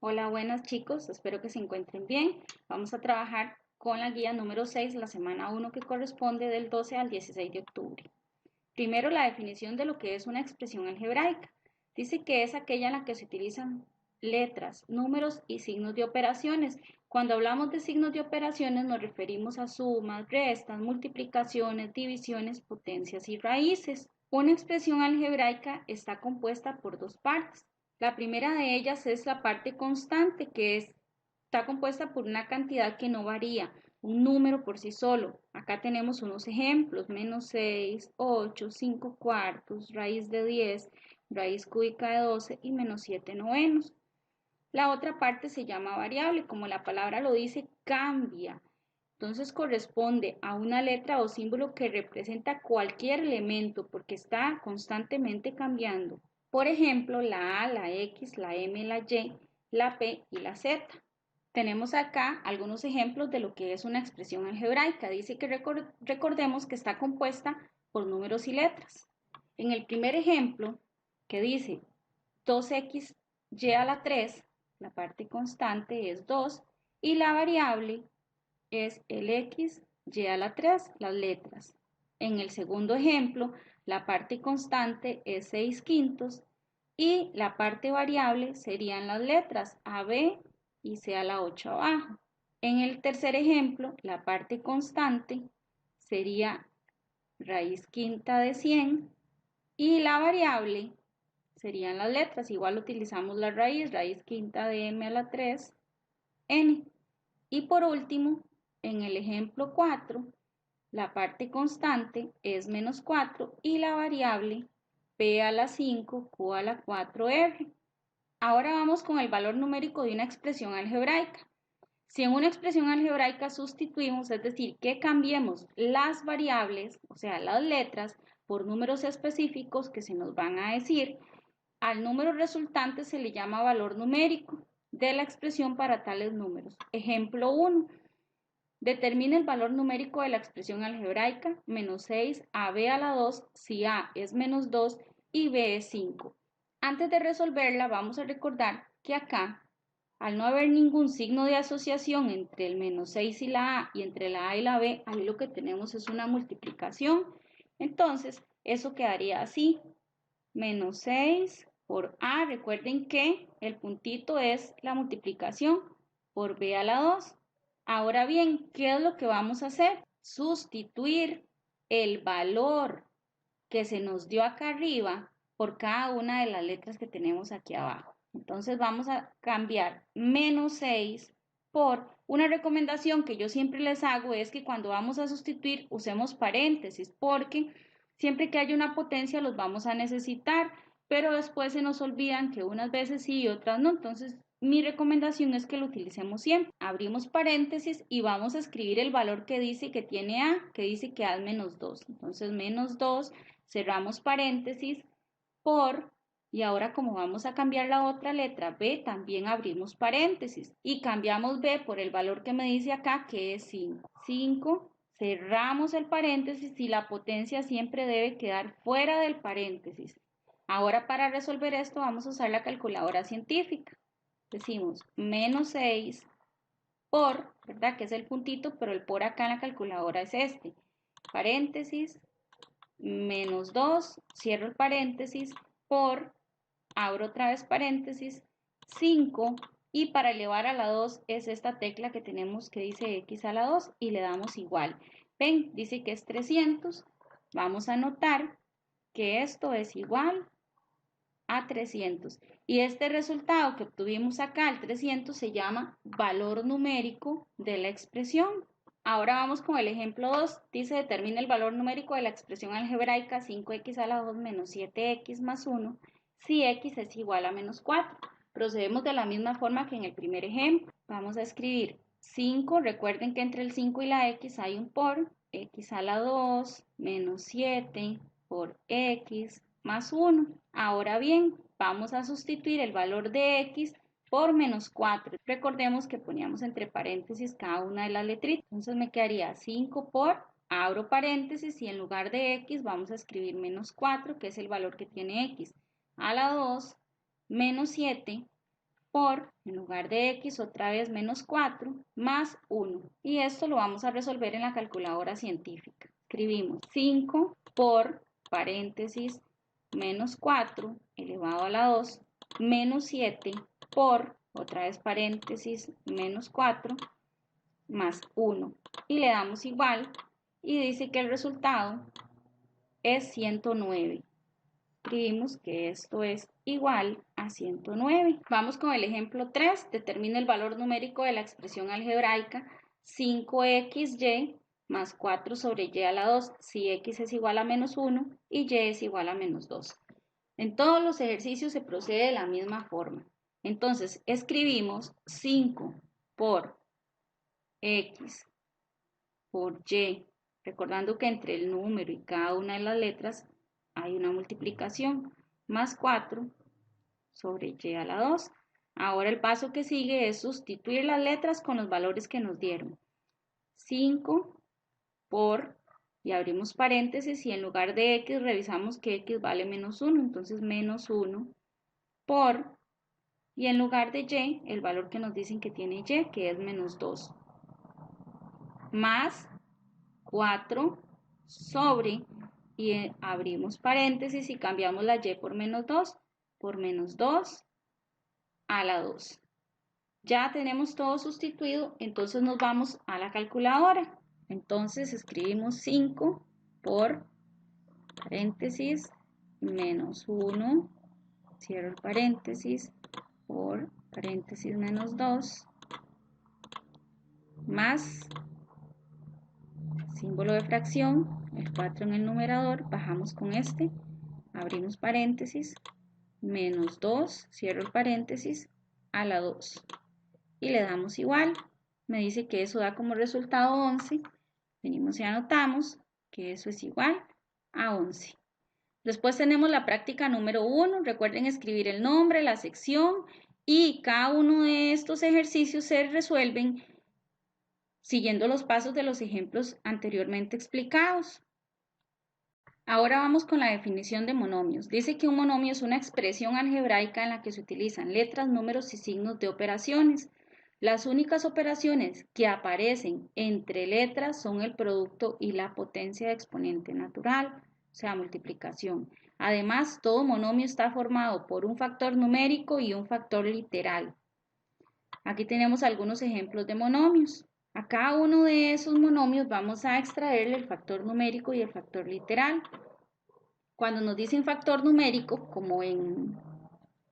Hola, buenas chicos, espero que se encuentren bien. Vamos a trabajar con la guía número 6, la semana 1 que corresponde del 12 al 16 de octubre. Primero, la definición de lo que es una expresión algebraica. Dice que es aquella en la que se utilizan letras, números y signos de operaciones. Cuando hablamos de signos de operaciones nos referimos a sumas, restas, multiplicaciones, divisiones, potencias y raíces. Una expresión algebraica está compuesta por dos partes. La primera de ellas es la parte constante, está compuesta por una cantidad que no varía, un número por sí solo. Acá tenemos unos ejemplos: menos 6, 8, 5 cuartos, raíz de 10, raíz cúbica de 12 y menos 7 novenos. La otra parte se llama variable, como la palabra lo dice, cambia. Entonces corresponde a una letra o símbolo que representa cualquier elemento porque está constantemente cambiando. Por ejemplo, la A, la X, la M, la Y, la P y la Z. Tenemos acá algunos ejemplos de lo que es una expresión algebraica. Dice que recordemos que está compuesta por números y letras. En el primer ejemplo, que dice 2x y a la 3, la parte constante es 2 y la variable es el x y a la 3, las letras. En el segundo ejemplo, la parte constante es 6 quintos y la parte variable serían las letras a, b y c a la 8 abajo. En el tercer ejemplo, la parte constante sería raíz quinta de 100 y la variable serían las letras. Igual utilizamos la raíz, raíz quinta de m a la 3, n. Y por último, en el ejemplo 4, la parte constante es menos 4 y la variable p a la 5, q a la 4, r. Ahora vamos con el valor numérico de una expresión algebraica. Si en una expresión algebraica sustituimos, es decir, que cambiemos las variables, o sea, las letras, por números específicos que se nos van a decir, al número resultante se le llama valor numérico de la expresión para tales números. Ejemplo 1. Determina el valor numérico de la expresión algebraica menos 6 ab a la 2 si a es menos 2 y b es 5. Antes de resolverla, vamos a recordar que acá, al no haber ningún signo de asociación entre el menos 6 y la a y entre la a y la b, ahí lo que tenemos es una multiplicación. Entonces, eso quedaría así: menos 6 por a, recuerden que el puntito es la multiplicación, por b a la 2. Ahora bien, ¿qué es lo que vamos a hacer? Sustituir el valor que se nos dio acá arriba por cada una de las letras que tenemos aquí abajo. Entonces vamos a cambiar menos 6 por una recomendación que yo siempre les hago, es que cuando vamos a sustituir usemos paréntesis, porque siempre que haya una potencia los vamos a necesitar, pero después se nos olvidan que unas veces sí y otras no. Entonces mi recomendación es que lo utilicemos siempre. Abrimos paréntesis y vamos a escribir el valor que dice que tiene a, que dice que a es menos 2. Entonces menos 2, cerramos paréntesis, por, y ahora como vamos a cambiar la otra letra b, también abrimos paréntesis y cambiamos b por el valor que me dice acá, que es 5. 5, cerramos el paréntesis y la potencia siempre debe quedar fuera del paréntesis. Ahora, para resolver esto vamos a usar la calculadora científica. Decimos menos 6 por, ¿verdad? Que es el puntito, pero el por acá en la calculadora es este. Paréntesis, menos 2, cierro el paréntesis, por, abro otra vez paréntesis, 5, y para elevar a la 2 es esta tecla que tenemos que dice x a la 2 y le damos igual. Ven, dice que es 300, vamos a anotar que esto es igual a 300. Y este resultado que obtuvimos acá, el 300, se llama valor numérico de la expresión. Ahora vamos con el ejemplo 2. Dice: determina el valor numérico de la expresión algebraica 5x a la 2 menos 7x más 1 si x es igual a menos 4. Procedemos de la misma forma que en el primer ejemplo. Vamos a escribir 5. Recuerden que entre el 5 y la x hay un por. X a la 2 menos 7 por x más 1. Ahora bien, vamos a sustituir el valor de x por menos 4. Recordemos que poníamos entre paréntesis cada una de las letritas. Entonces me quedaría 5 por, abro paréntesis, y en lugar de x vamos a escribir menos 4, que es el valor que tiene x, a la 2 menos 7 por, en lugar de x, otra vez menos 4, más 1. Y esto lo vamos a resolver en la calculadora científica. Escribimos 5 por, paréntesis, menos 4 elevado a la 2, menos 7 por, otra vez paréntesis, menos 4, más 1. Y le damos igual y dice que el resultado es 109. Escribimos que esto es igual a 109. Vamos con el ejemplo 3. Determina el valor numérico de la expresión algebraica 5xy más 4 sobre y a la 2 si x es igual a menos 1 y y es igual a menos 2. En todos los ejercicios se procede de la misma forma. Entonces, escribimos 5 por x por y, recordando que entre el número y cada una de las letras hay una multiplicación, más 4 sobre y a la 2. Ahora el paso que sigue es sustituir las letras con los valores que nos dieron. 5 por, y abrimos paréntesis, y en lugar de x revisamos que x vale menos 1, entonces menos 1 por, y en lugar de y, el valor que nos dicen que tiene y, que es menos 2, más 4 sobre, y abrimos paréntesis y cambiamos la y por menos 2 a la 2. Ya tenemos todo sustituido, entonces nos vamos a la calculadora. Entonces escribimos 5 por, paréntesis, menos 1, cierro el paréntesis, por, paréntesis, menos 2, más, símbolo de fracción, el 4 en el numerador, bajamos con este, abrimos paréntesis, menos 2, cierro el paréntesis, a la 2. Y le damos igual. Me dice que eso da como resultado 11. Venimos y anotamos que eso es igual a 11. Después tenemos la práctica número 1. Recuerden escribir el nombre, la sección, y cada uno de estos ejercicios se resuelven siguiendo los pasos de los ejemplos anteriormente explicados. Ahora vamos con la definición de monomios. Dice que un monomio es una expresión algebraica en la que se utilizan letras, números y signos de operaciones. Las únicas operaciones que aparecen entre letras son el producto y la potencia de exponente natural, o sea, multiplicación. Además, todo monomio está formado por un factor numérico y un factor literal. Aquí tenemos algunos ejemplos de monomios. A cada uno de esos monomios vamos a extraerle el factor numérico y el factor literal. Cuando nos dicen factor numérico, como en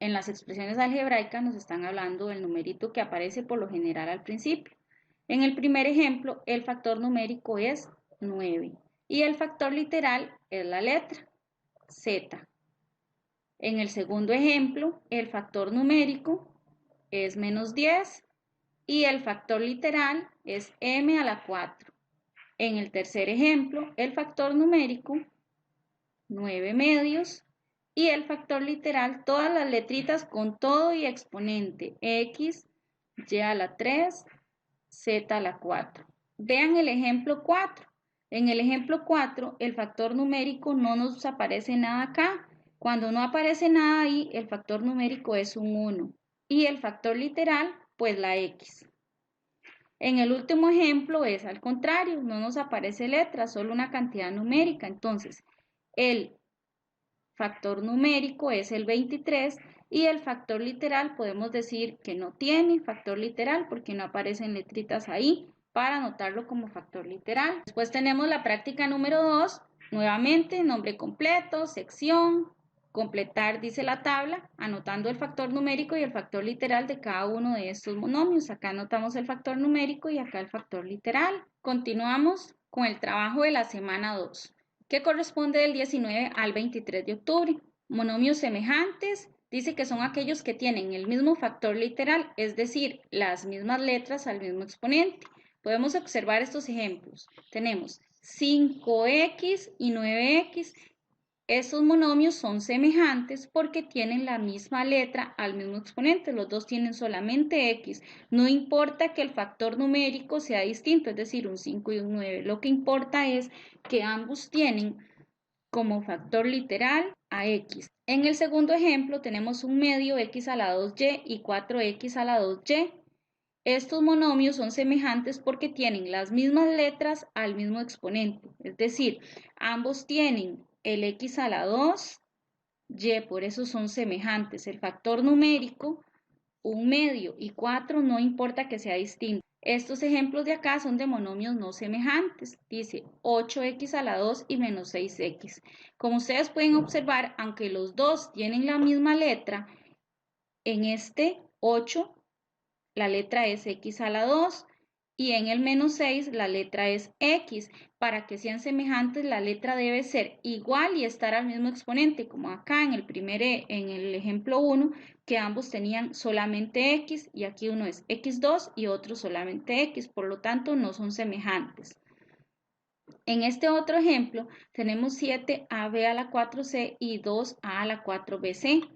las expresiones algebraicas, nos están hablando del numerito que aparece por lo general al principio. En el primer ejemplo, el factor numérico es 9 y el factor literal es la letra Z. En el segundo ejemplo, el factor numérico es menos 10 y el factor literal es m a la 4. En el tercer ejemplo, el factor numérico 9 medios y el factor literal todas las letritas con todo y exponente x, y a la 3, z a la 4. Vean el ejemplo 4. En el ejemplo 4 el factor numérico no nos aparece nada acá. Cuando no aparece nada ahí, el factor numérico es un 1 y el factor literal pues la x. En el último ejemplo es al contrario, no nos aparece letra, solo una cantidad numérica. Entonces, el factor numérico es el 23 y el factor literal podemos decir que no tiene factor literal porque no aparecen letritas ahí para anotarlo como factor literal. Después tenemos la práctica número 2, nuevamente nombre completo, sección, completar dice la tabla, anotando el factor numérico y el factor literal de cada uno de estos monomios. Acá anotamos el factor numérico y acá el factor literal. Continuamos con el trabajo de la semana 2. Que corresponde del 19 al 23 de octubre. Monomios semejantes, dice que son aquellos que tienen el mismo factor literal, es decir, las mismas letras al mismo exponente. Podemos observar estos ejemplos. Tenemos 5x y 9x. Estos monomios son semejantes porque tienen la misma letra al mismo exponente. Los dos tienen solamente x. No importa que el factor numérico sea distinto, es decir, un 5 y un 9. Lo que importa es que ambos tienen como factor literal a x. En el segundo ejemplo tenemos un medio x a la 2y y 4x a la 2y. Estos monomios son semejantes porque tienen las mismas letras al mismo exponente, es decir, ambos tienen el x a la 2, y, por eso son semejantes. El factor numérico, un medio y 4, no importa que sea distinto. Estos ejemplos de acá son de monomios no semejantes. Dice 8x a la 2 y menos 6x. Como ustedes pueden observar, aunque los dos tienen la misma letra, en este 8 la letra es x a la 2 y en el menos 6 la letra es x. Para que sean semejantes la letra debe ser igual y estar al mismo exponente, como acá en el ejemplo 1, que ambos tenían solamente x y aquí uno es x2 y otro solamente x, por lo tanto no son semejantes. En este otro ejemplo tenemos 7ab a la 4c y 2a a la 4bc.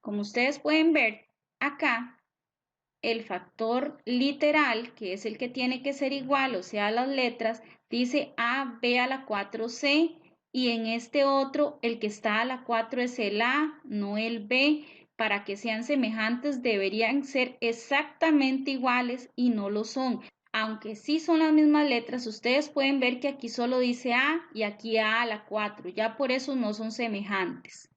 Como ustedes pueden ver acá, el factor literal, que es el que tiene que ser igual, o sea, las letras, dice AB a la 4C y en este otro el que está a la 4 es el A, no el B. Para que sean semejantes deberían ser exactamente iguales y no lo son. Aunque sí son las mismas letras, ustedes pueden ver que aquí solo dice A y aquí A a la 4, ya por eso no son semejantes.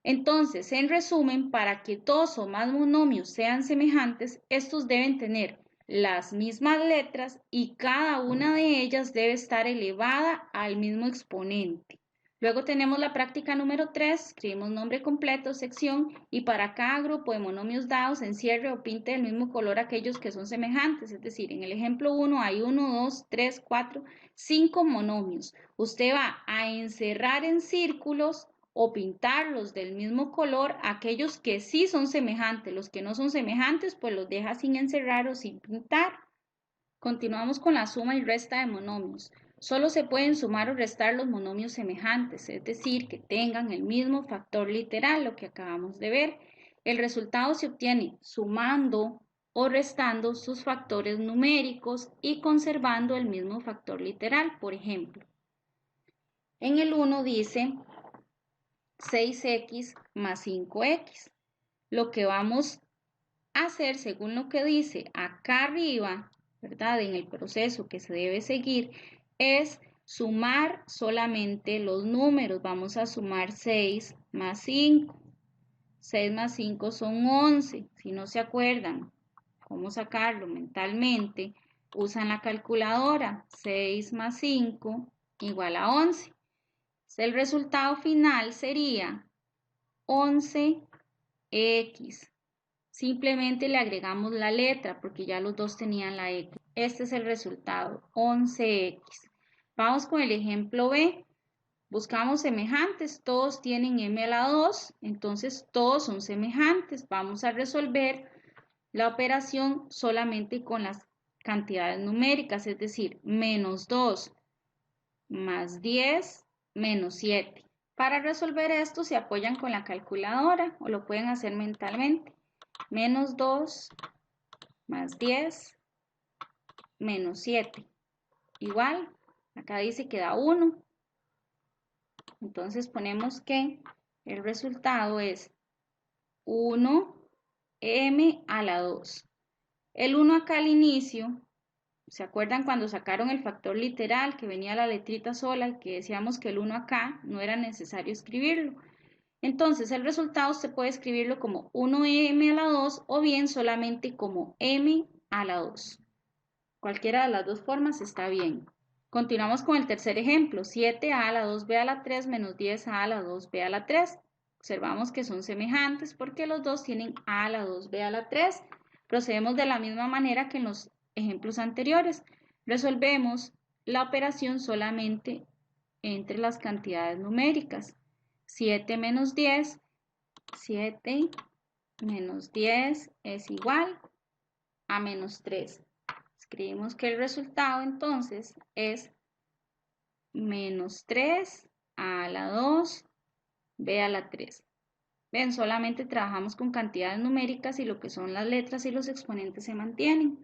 Entonces, en resumen, para que dos o más monomios sean semejantes, estos deben tener las mismas letras y cada una de ellas debe estar elevada al mismo exponente. Luego tenemos la práctica número 3, escribimos nombre completo, sección, y para cada grupo de monomios dados, encierre o pinte del mismo color aquellos que son semejantes. Es decir, en el ejemplo 1 hay 1, 2, 3, 4, 5 monomios. Usted va a encerrar en círculos o pintarlos del mismo color aquellos que sí son semejantes. Los que no son semejantes, pues los deja sin encerrar o sin pintar. Continuamos con la suma y resta de monomios. Solo se pueden sumar o restar los monomios semejantes, es decir, que tengan el mismo factor literal, lo que acabamos de ver. El resultado se obtiene sumando o restando sus factores numéricos y conservando el mismo factor literal. Por ejemplo, en el 1 dice 6x más 5x. Lo que vamos a hacer, según lo que dice acá arriba, ¿verdad? En el proceso que se debe seguir, es sumar solamente los números. Vamos a sumar 6 más 5. 6 más 5 son 11. Si no se acuerdan cómo sacarlo mentalmente, usan la calculadora. 6 más 5 igual a 11. El resultado final sería 11x. Simplemente le agregamos la letra porque ya los dos tenían la x. Este es el resultado, 11x. Vamos con el ejemplo B. Buscamos semejantes, todos tienen m a la 2, entonces todos son semejantes. Vamos a resolver la operación solamente con las cantidades numéricas, es decir, menos 2 más 10 menos 7. Para resolver esto se apoyan con la calculadora o lo pueden hacer mentalmente. Menos 2 más 10 menos 7. Igual, acá dice que da 1. Entonces ponemos que el resultado es 1m a la 2. El 1 acá al inicio, ¿se acuerdan cuando sacaron el factor literal que venía la letrita sola y que decíamos que el 1 acá no era necesario escribirlo? Entonces el resultado usted puede escribirlo como 1m a la 2 o bien solamente como m a la 2. Cualquiera de las dos formas está bien. Continuamos con el tercer ejemplo, 7a a la 2b a la 3 menos 10a a la 2b a la 3. Observamos que son semejantes porque los dos tienen a la 2b a la 3. Procedemos de la misma manera que en los ejemplos anteriores. Resolvemos la operación solamente entre las cantidades numéricas. 7 menos 10, 7 menos 10 es igual a menos 3. Escribimos que el resultado entonces es menos 3 a la 2, b a la 3. Ven, solamente trabajamos con cantidades numéricas y lo que son las letras y los exponentes se mantienen.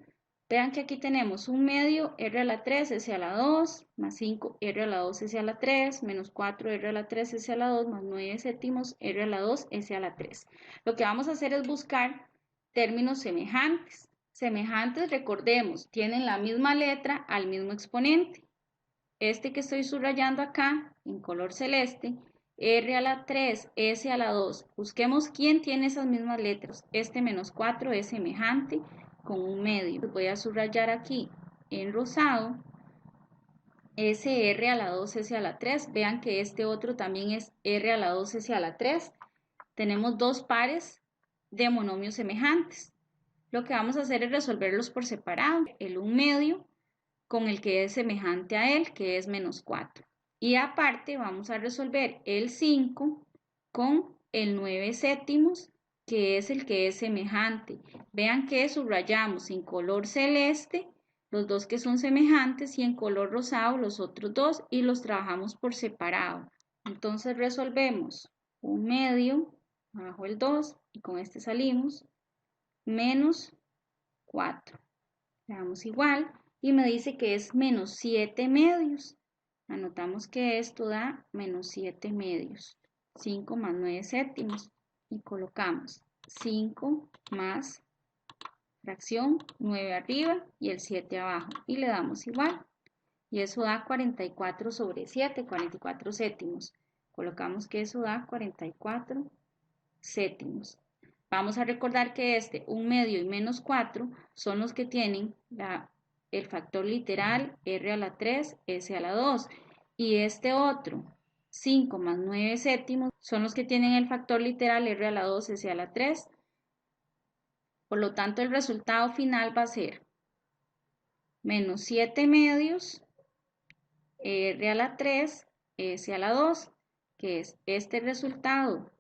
Vean que aquí tenemos un medio r a la 3 s a la 2 más 5 r a la 2 s a la 3 menos 4 r a la 3 s a la 2 más 9 séptimos r a la 2 s a la 3. Lo que vamos a hacer es buscar términos semejantes. Semejantes, recordemos, tienen la misma letra al mismo exponente. Este que estoy subrayando acá en color celeste, r a la 3, s a la 2. Busquemos quién tiene esas mismas letras. Este menos 4 es semejante con un medio. Voy a subrayar aquí en rosado SR a la 2, S a la 3. Vean que este otro también es R a la 2, S a la 3. Tenemos dos pares de monomios semejantes. Lo que vamos a hacer es resolverlos por separado. El 1 medio con el que es semejante a él, que es menos 4. Y aparte vamos a resolver el 5 con el 9 séptimos, que es el que es semejante. Vean que subrayamos en color celeste los dos que son semejantes y en color rosado los otros dos y los trabajamos por separado. Entonces resolvemos un medio bajo el 2 y con este salimos menos 4. Le damos igual y me dice que es menos 7 medios. Anotamos que esto da menos 7 medios. 5 más 9 séptimos. Y colocamos 5 más fracción 9 arriba y el 7 abajo. Y le damos igual. Y eso da 44 sobre 7, 44 séptimos. Colocamos que eso da 44 séptimos. Vamos a recordar que este 1 medio y menos 4 son los que tienen el factor literal r a la 3, s a la 2. Y este otro, 5 más 9 séptimos, son los que tienen el factor literal r a la 2, s a la 3. Por lo tanto, el resultado final va a ser menos 7 medios r a la 3, s a la 2, que es este resultado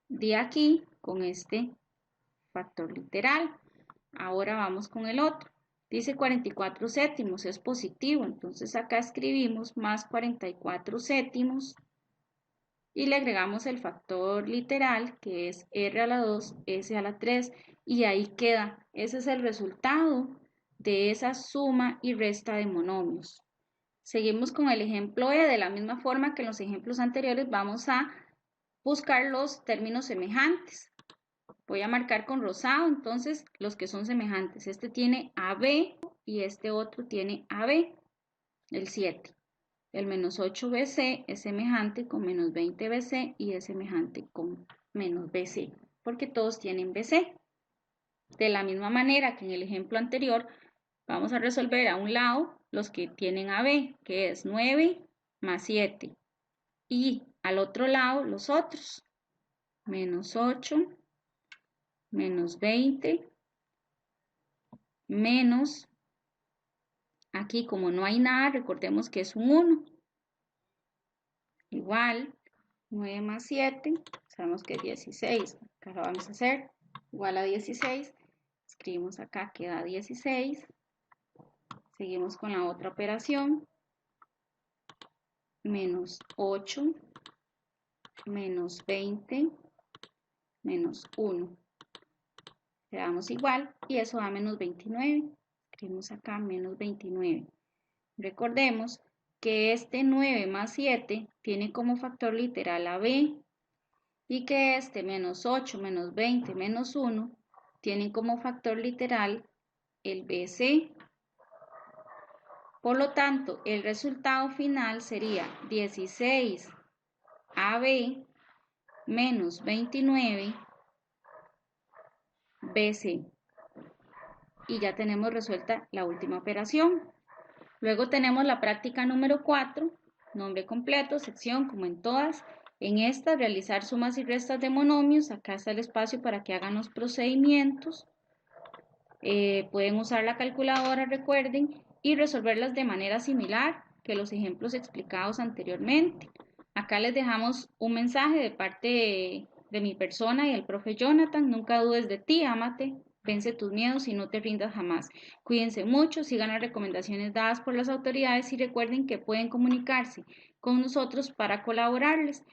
de aquí con este factor literal. Ahora vamos con el otro. Dice 44 séptimos, es positivo, entonces acá escribimos más 44 séptimos y le agregamos el factor literal que es r a la 2, s a la 3 y ahí queda. Ese es el resultado de esa suma y resta de monomios. Seguimos con el ejemplo E. De la misma forma que en los ejemplos anteriores vamos a buscar los términos semejantes. Voy a marcar con rosado entonces los que son semejantes. Este tiene AB y este otro tiene AB, el 7. El menos 8BC es semejante con menos 20BC y es semejante con menos BC, porque todos tienen BC. De la misma manera que en el ejemplo anterior, vamos a resolver a un lado los que tienen AB, que es 9 más 7. Y al otro lado los otros, menos 8, menos 20, menos, aquí como no hay nada, recordemos que es un 1. Igual, 9 más 7, sabemos que es 16. Acá lo vamos a hacer igual a 16. Escribimos acá que da 16. Seguimos con la otra operación. Menos 8, menos 20, menos 1. Le damos igual y eso da menos 29. Escribimos acá menos 29. Recordemos que este 9 más 7 tiene como factor literal a b y que este menos 8, menos 20, menos 1 tienen como factor literal el bc. Por lo tanto, el resultado final sería 16 AB menos 29 BC. Y ya tenemos resuelta la última operación. Luego tenemos la práctica número 4, nombre completo, sección como en todas. En esta, realizar sumas y restas de monomios. Acá está el espacio para que hagan los procedimientos. Pueden usar la calculadora, recuerden, y resolverlas de manera similar que los ejemplos explicados anteriormente. Acá les dejamos un mensaje de parte de mi persona y el profe Jonathan. Nunca dudes de ti, ámate, vence tus miedos y no te rindas jamás. Cuídense mucho, sigan las recomendaciones dadas por las autoridades y recuerden que pueden comunicarse con nosotros para colaborarles.